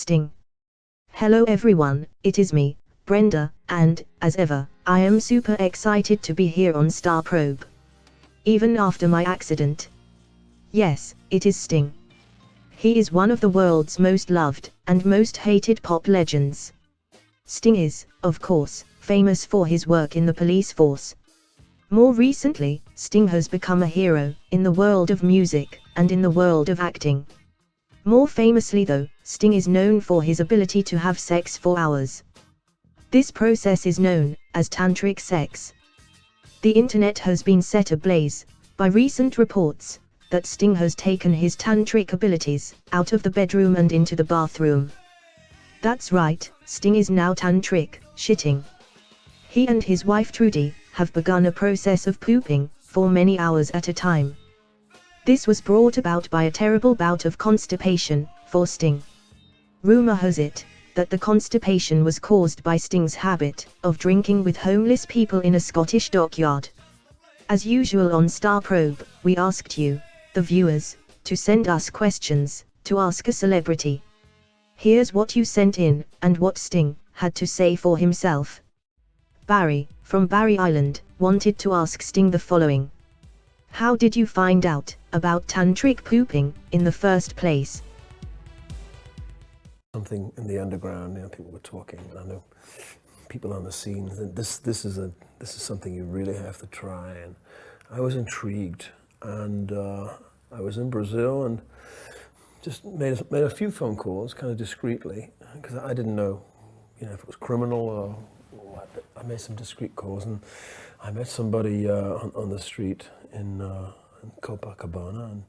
Sting. Hello everyone, it is me, Brenda, and, as ever, I am super excited to be here on Star Probe. Even after my accident. Yes, it is Sting. He is one of the world's most loved, and most hated pop legends. Sting is, of course, famous for his work in the police force. More recently, Sting has become a hero, in the world of music, and in the world of acting. More famously though, Sting is known for his ability to have sex for hours. This process is known as Tantric Sex. The internet has been set ablaze by recent reports that Sting has taken his tantric abilities out of the bedroom and into the bathroom. That's right, Sting is now tantric shitting. He and his wife Trudy have begun a process of pooping for many hours at a time. This was brought about by a terrible bout of constipation for Sting. Rumor has it that the constipation was caused by Sting's habit of drinking with homeless people in a Scottish dockyard. As usual on Star Probe, we asked you, the viewers, to send us questions to ask a celebrity. Here's what you sent in, and what Sting had to say for himself. Barry, from Barry Island, wanted to ask Sting the following. How did you find out about tantric pooping in the first place? Something in the underground, people were talking. I know people on the scene. This is something you really have to try. And I was intrigued, and I was in Brazil and just made a few phone calls, kind of discreetly, because I didn't know, if it was criminal or what. But I made some discreet calls, and I met somebody on the street in Copacabana, and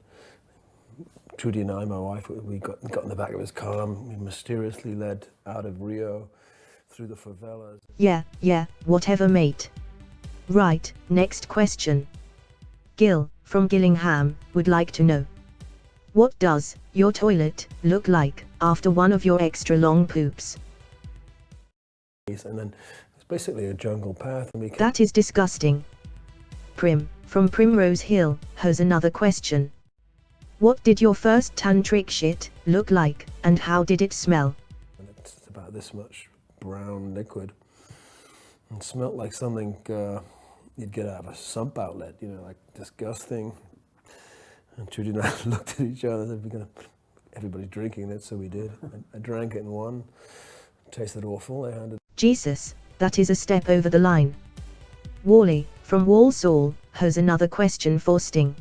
Trudy and I, my wife, we got in the back of his car, and we mysteriously led out of Rio through the favelas. Yeah, whatever mate. Right, next question. Gil, from Gillingham, would like to know. What does your toilet look like after one of your extra long poops? And then it's basically a jungle path. And That is disgusting. Prim, from Primrose Hill, has another question. What did your first tantric shit look like, and how did it smell? And it's about this much brown liquid, and smelled like something you'd get out of a sump outlet, like disgusting. And Trudy and I looked at each other and said, everybody's drinking it, so we did. I drank it in one, tasted awful. They handed. Jesus, that is a step over the line. Wally, from Walsall, has another question for Sting.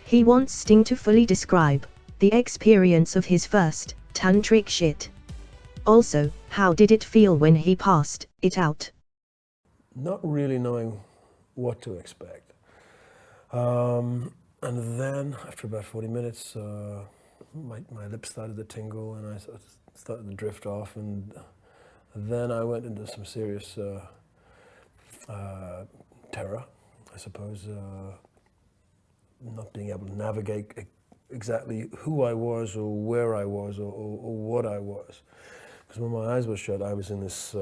He wants Sting to fully describe the experience of his first tantric shit. Also, how did it feel when he passed it out? Not really knowing what to expect. And then, after about 40 minutes, my lips started to tingle, and I started to drift off, and then I went into some serious terror, I suppose, not being able to navigate exactly who I was or where I was or what I was. Because when my eyes were shut, I was in this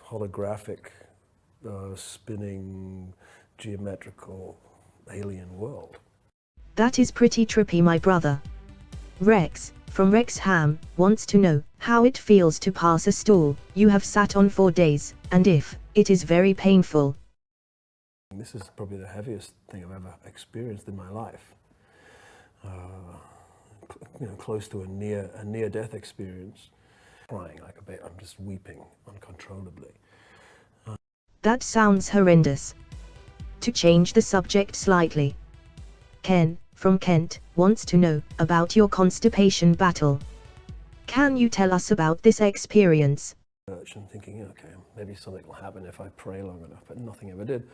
holographic, spinning, geometrical alien world. That is pretty trippy, my brother. Rex, from Wrexham, wants to know how it feels to pass a stool you have sat on for days, and if it is very painful. This is probably the heaviest thing I've ever experienced in my life. Close to a near-death experience. Crying like a baby, I'm just weeping uncontrollably. That sounds horrendous. To change the subject slightly. Ken, from Kent, wants to know about your constipation battle. Can you tell us about this experience? And thinking, okay, maybe something will happen if I pray long enough, but nothing ever did.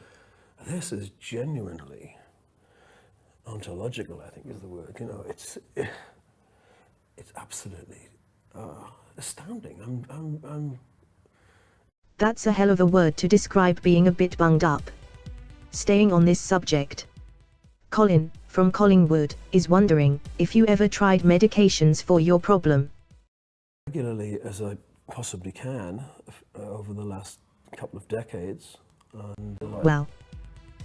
This is genuinely ontological, I think is the word. It's absolutely astounding. That's a hell of a word to describe being a bit bunged up. Staying on this subject. Colin, from Collingwood, is wondering if you ever tried medications for your problem. Regularly as I possibly can over the last couple of decades. And, Wow.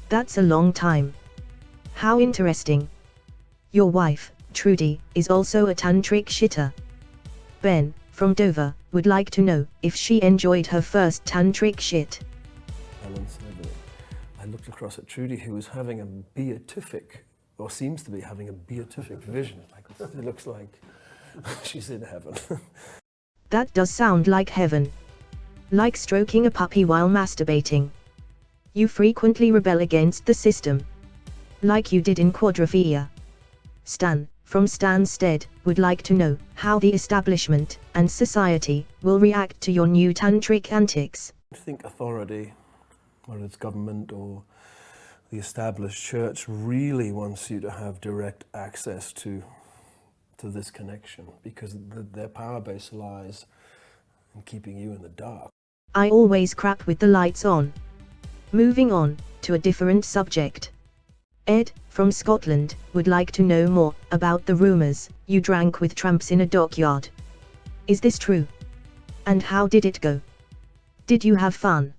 That's a long time. How interesting. Your wife, Trudy, is also a tantric shitter. Ben, from Dover, would like to know if she enjoyed her first tantric shit. Helen said that I looked across at Trudy, who was having a beatific, or seems to be having a beatific vision. Like, it looks like she's in heaven. That does sound like heaven. Like stroking a puppy while masturbating. You frequently rebel against the system. Like you did in Quadrophenia. Stan, from Stansted, would like to know how the establishment and society will react to your new tantric antics. I think authority, whether it's government or the established church, really wants you to have direct access to this connection, because their power base lies in keeping you in the dark. I always crap with the lights on. Moving on to a different subject. Ed, from Scotland, would like to know more about the rumours you drank with tramps in a dockyard. Is this true? And how did it go? Did you have fun?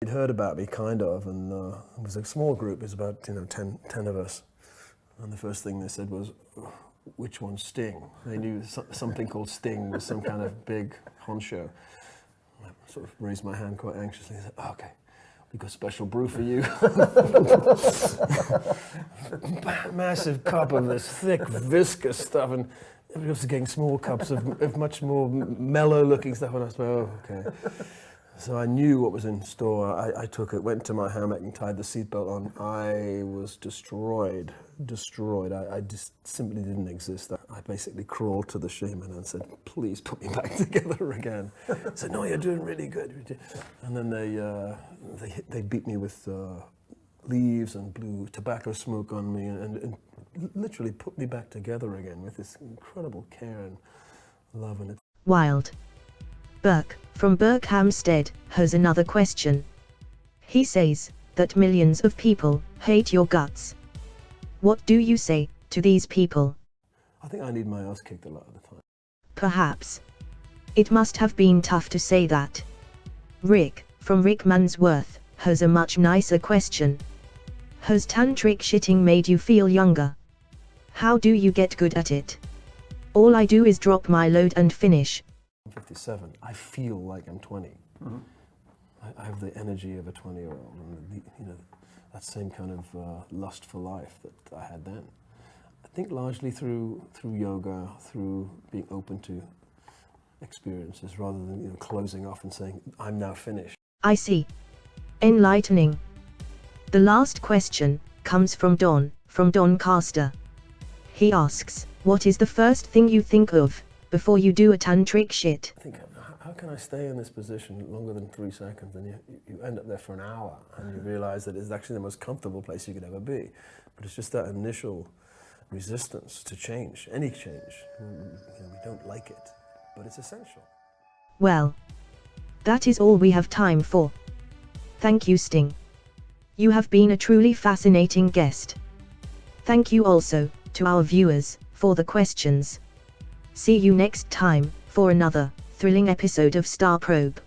They'd heard about me, kind of, and it was a small group. It was about 10 of us. And the first thing they said was, which one's Sting? They knew something called Sting was some kind of big honcho. I sort of raised my hand quite anxiously and said, oh, okay, we've got special brew for you. Massive cup of this thick, viscous stuff, and everybody else is getting small cups of much more mellow-looking stuff, and I said, oh, okay. So I knew what was in store. I took it, went to my hammock and tied the seatbelt on. I was destroyed. I just simply didn't exist. I basically crawled to the shaman and said, please put me back together again. I said, no, you're doing really good. And then they beat me with leaves and blew tobacco smoke on me and literally put me back together again with this incredible care and love. And Wild. Burke, from Berkhamsted, has another question. He says that millions of people hate your guts. What do you say to these people? I think I need my ass kicked a lot of the time. Perhaps. It must have been tough to say that. Rick, from Rick Mansworth, has a much nicer question. Has tantric shitting made you feel younger? How do you get good at it? All I do is drop my load and finish. I'm 57. I feel like I'm 20. Mm-hmm. I have the energy of a 20-year-old, and that same kind of lust for life that I had then. I think largely through yoga, through being open to experiences, rather than closing off and saying, I'm now finished. I see. Enlightening. The last question comes from Doncaster. He asks, what is the first thing you think of before you do a tantric shit? I think, how can I stay in this position longer than 3 seconds? And you end up there for an hour, and you realize that it's actually the most comfortable place you could ever be. But it's just that initial resistance to change, any change. We don't like it, but it's essential. Well, that is all we have time for. Thank you, Sting. You have been a truly fascinating guest. Thank you also to our viewers for the questions. See you next time for another thrilling episode of Star Probe.